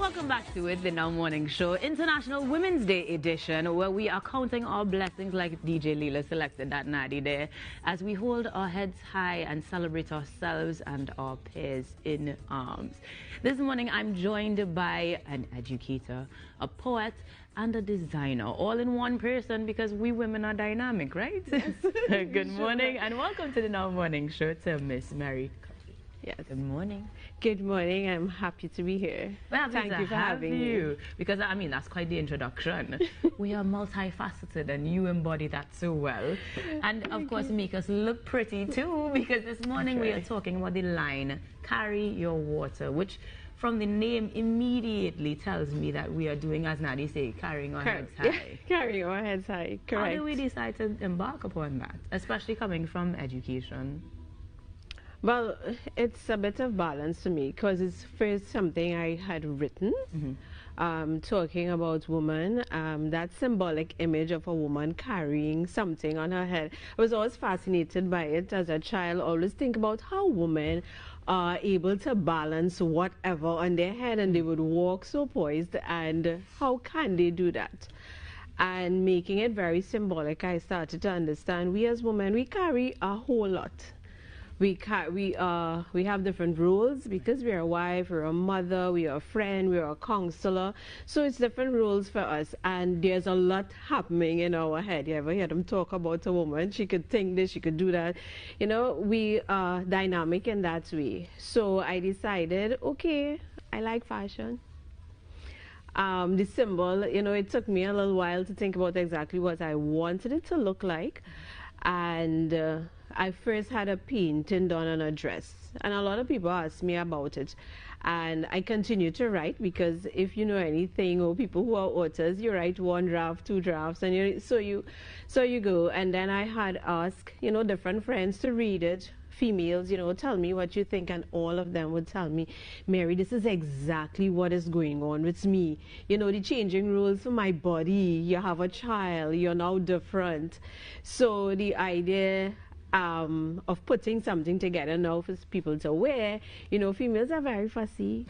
Welcome back to it, the Now Morning Show, International Women's Day edition, where we are counting our blessings like DJ Leela selected that natty there, as we hold our heads high and celebrate ourselves and our peers in arms. This morning, I'm joined by an educator, a poet, and a designer, all in one person, because we women are dynamic, right? Yes. Good morning, and welcome to the Now Morning Show to Miss Mary. Yes. Good morning. Good morning. I'm happy to be here. Well, thank you for having me. Because, I mean, that's quite the introduction. We are multifaceted, and you embody that so well. And, of course, make us look pretty, too, because this morning we are talking about the line, carry your water, which from the name immediately tells me that we are doing, as Nadi say, carrying our heads high. Carrying our heads high, correct. How do we decide to embark upon that, especially coming from education? Well, it's a bit of balance to me, because it's first something I had written, talking about woman, that symbolic image of a woman carrying something on her head. I was always fascinated by it as a child. Always think about how women are able to balance whatever on their head, and they would walk so poised, and how can they do that? And making it very symbolic, I started to understand we as women, we carry a whole lot. We have different roles because we're a wife, we're a mother, we're a friend, we're a counselor. So it's different roles for us, and there's a lot happening in our head. You ever hear them talk about a woman? She could think this, she could do that. You know, we are dynamic in that way. So I decided, okay, I like fashion. The symbol, you know, it took me a little while to think about exactly what I wanted it to look like. And I first had a painting done on a dress, and a lot of people asked me about it, and I continue to write, because if you know anything, or people who are authors, you write one draft, two drafts, and so you go. And then I had asked, you know, different friends to read it, females, you know, tell me what you think, and all of them would tell me, Mary, this is exactly what is going on with me. You know, the changing rules for my body, you have a child, you're now different. So the idea of putting something together now for people to wear, you know, females are very fussy.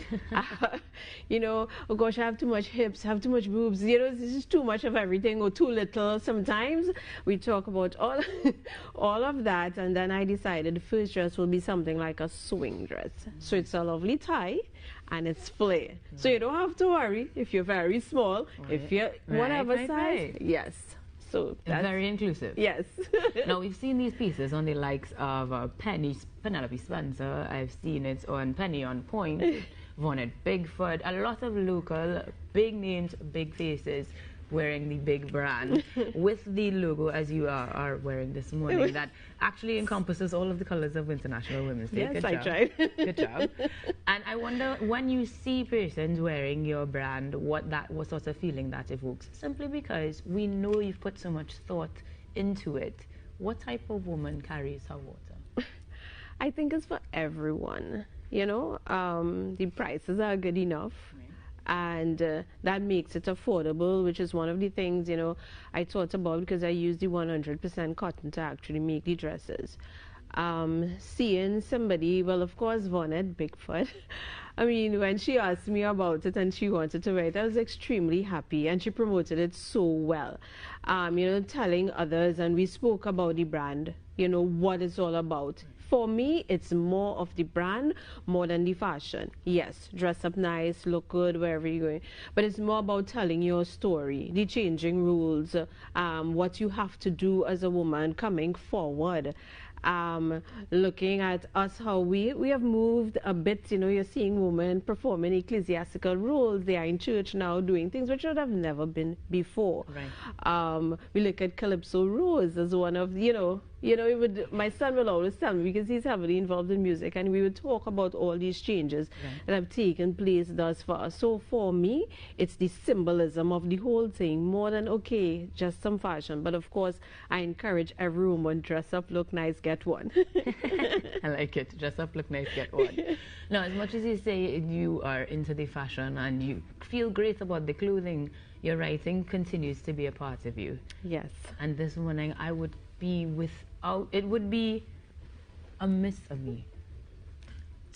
You know, oh gosh, I have too much hips, I have too much boobs, you know, this is too much of everything, or too little. Sometimes we talk about all of that, and then I decided the first dress will be something like a swing dress. So it's a lovely tie, and it's flare. So you don't have to worry if you're very small, if you're whatever size. Yes. So that's very inclusive. Yes. Now, we've seen these pieces on the likes of Penelope Spencer. I've seen it on Penny on Point, Vonnet Bigfoot, a lot of local big names, big faces wearing the big brand with the logo, as you are wearing this morning, that actually encompasses all of the colors of International Women's Day. Yes, I tried. Good job. And I wonder, when you see persons wearing your brand, what sort of feeling that evokes? Simply because we know you've put so much thought into it. What type of woman carries her water? I think it's for everyone. You know, the prices are good enough. And that makes it affordable, which is one of the things, you know, I thought about, because I use the 100% cotton to actually make the dresses. Seeing somebody, well, of course, Vonnet Bigfoot. I mean, when she asked me about it and she wanted to wear it, I was extremely happy, and she promoted it so well. You know, telling others, and we spoke about the brand, you know, what it's all about. For me, it's more of the brand more than the fashion. Yes, dress up nice, look good wherever you're going, but it's more about telling your story, the changing rules, what you have to do as a woman coming forward. Looking at us, how we have moved a bit. You know, you're seeing women performing ecclesiastical roles. They are in church now doing things which would have never been before. Right. We look at Calypso Rose as one of, my son will always tell me, because he's heavily involved in music, and we would talk about all these changes that have taken place thus far. So for me, it's the symbolism of the whole thing, more than, okay, just some fashion. But of course, I encourage every woman, dress up, look nice, get one. I like it. Dress up, look nice, get one. Now, as much as you say you are into the fashion and you feel great about the clothing, your writing continues to be a part of you. Yes. And this morning, I would be it would be amiss of me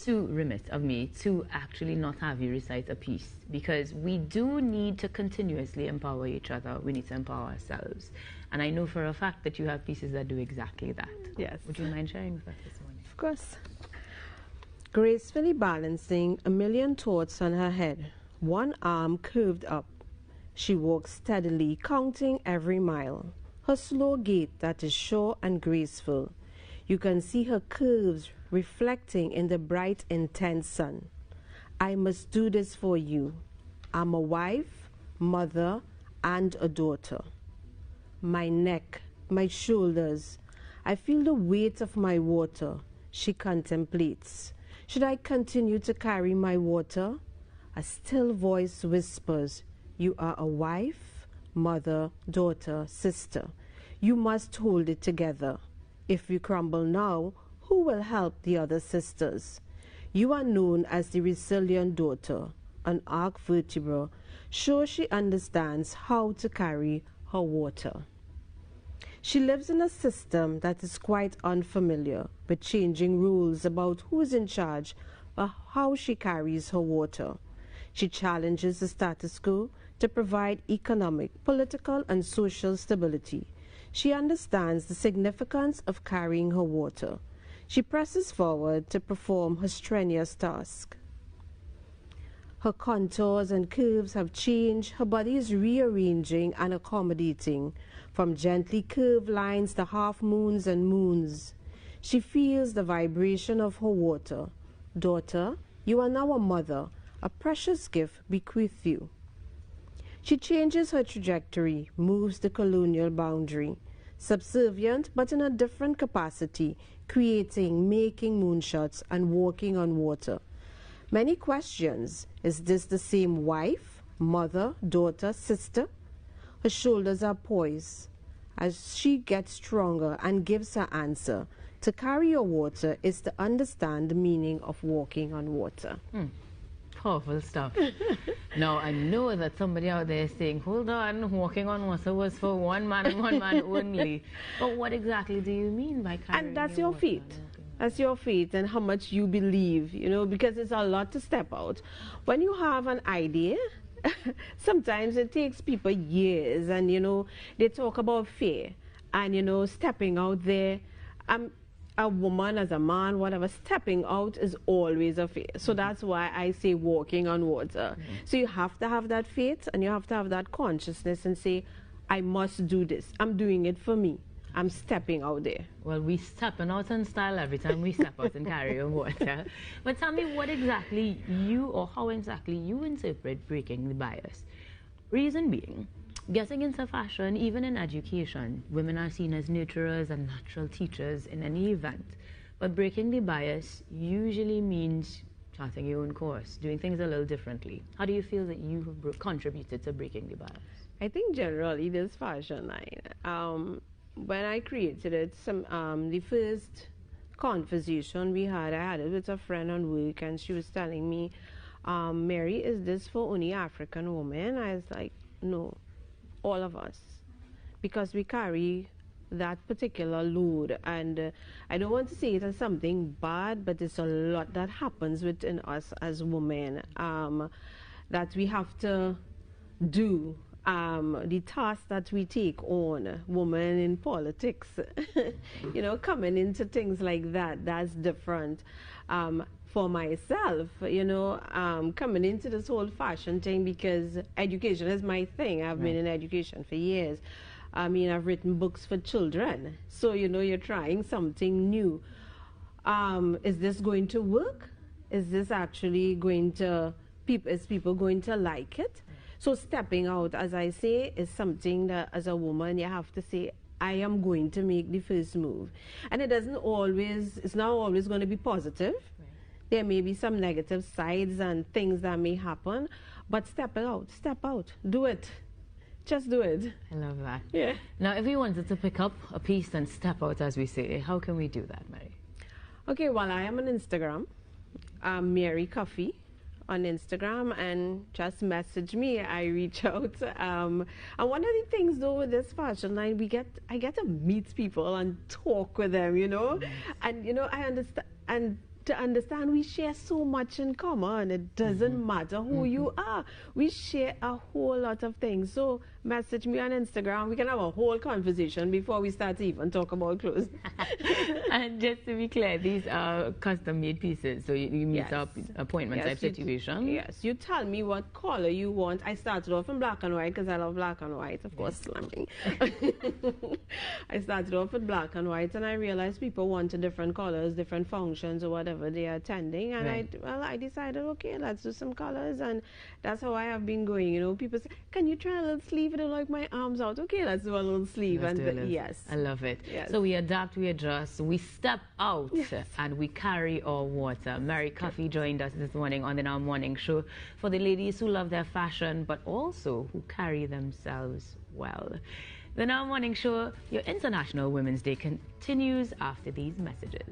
too remiss of me to actually not have you recite a piece, because we do need to continuously empower each other. We need to empower ourselves. And I know for a fact that you have pieces that do exactly that. Yes. Would you mind sharing with us this morning? Of course. Gracefully balancing a million thoughts on her head, one arm curved up, she walks steadily, counting every mile. Her slow gait that is sure and graceful. You can see her curves reflecting in the bright, intense sun. I must do this for you. I'm a wife, mother, and a daughter. My neck, my shoulders. I feel the weight of my water. She contemplates. Should I continue to carry my water? A still voice whispers, you are a wife, mother, daughter, sister. You must hold it together. If you crumble now, who will help the other sisters? You are known as the resilient daughter, an arc vertebra. Sure, she understands how to carry her water. She lives in a system that is quite unfamiliar, with changing rules about who is in charge or how she carries her water. She challenges the status quo to provide economic, political, and social stability. She understands the significance of carrying her water. She presses forward to perform her strenuous task. Her contours and curves have changed. Her body is rearranging and accommodating, from gently curved lines to half moons and moons. She feels the vibration of her water. Daughter, you are now a mother, a precious gift bequeathed you. She changes her trajectory, moves the colonial boundary, subservient but in a different capacity, creating, making moonshots and walking on water. Many questions. Is this the same wife, mother, daughter, sister? Her shoulders are poised. As she gets stronger and gives her answer, to carry your water is to understand the meaning of walking on water. Powerful stuff. Now, I know that somebody out there is saying, hold on, walking on water was for one man and one man only. But what exactly do you mean by carrying And that's your water? feet. That's your faith and how much you believe, you know, because it's a lot to step out. When you have an idea, sometimes it takes people years, and, you know, they talk about fear and, you know, stepping out there. A woman, as a man, whatever, stepping out is always a fear. So that's why I say walking on water. So you have to have that faith and you have to have that consciousness and say, I must do this. I'm doing it for me. I'm stepping out there. Well, we stepping out in style every time we step out and carry our water. But tell me what exactly you, or how exactly you interpret breaking the bias. Reason being, getting into fashion, even in education, women are seen as nurturers and natural teachers in any event. But breaking the bias usually means charting your own course, doing things a little differently. How do you feel that you have contributed to breaking the bias? I think generally this fashion line, when I created it, the first conversation we had, I had it with a friend on work, and she was telling me, Mary, is this for only African women? I was like, no, all of us, because we carry that particular load. And I don't want to say it as something bad, but it's a lot that happens within us as women that we have to do. The task that we take on, women in politics, you know, coming into things like that, that's different. For myself, you know, coming into this whole fashion thing, because education is my thing. I've been in education for years. I mean, I've written books for children. So, you know, you're trying something new. Is this going to work? Is this actually going to, is people going to like it? So stepping out, as I say, is something that as a woman you have to say, I am going to make the first move. And it doesn't always, it's not always going to be positive. There may be some negative sides and things that may happen, but step out, do it. Just do it. I love that. Yeah. Now, if we wanted to pick up a piece and step out, as we say, how can we do that, Mary? Okay, well, I am on Instagram, Mary Coffee on Instagram, and just message me. I reach out. And one of the things though with this fashion line, I get to meet people and talk with them, you know, and you know, I understand, and to understand we share so much in common. It doesn't matter who you are. We share a whole lot of things. So message me on Instagram. We can have a whole conversation before we start to even talk about clothes. And just to be clear, these are custom-made pieces. So you meet up appointment type situation. Yes, you tell me what color you want. I started off in black and white because I love black and white, of course, slamming. I started off with black and white, and I realized people wanted different colors, different functions, or whatever they are attending. And I decided, okay, let's do some colors, and that's how I have been going. You know, people say, "Can you try a little sleeve? I don't like my arms out." Okay, let's do a little sleeve. Yes, I love it. Yes. So we adapt, we adjust, we step out, and we carry our water. Mary Coffey joined us this morning on the Now Morning Show for the ladies who love their fashion, but also who carry themselves well. The Now Morning Show, your International Women's Day, continues after these messages.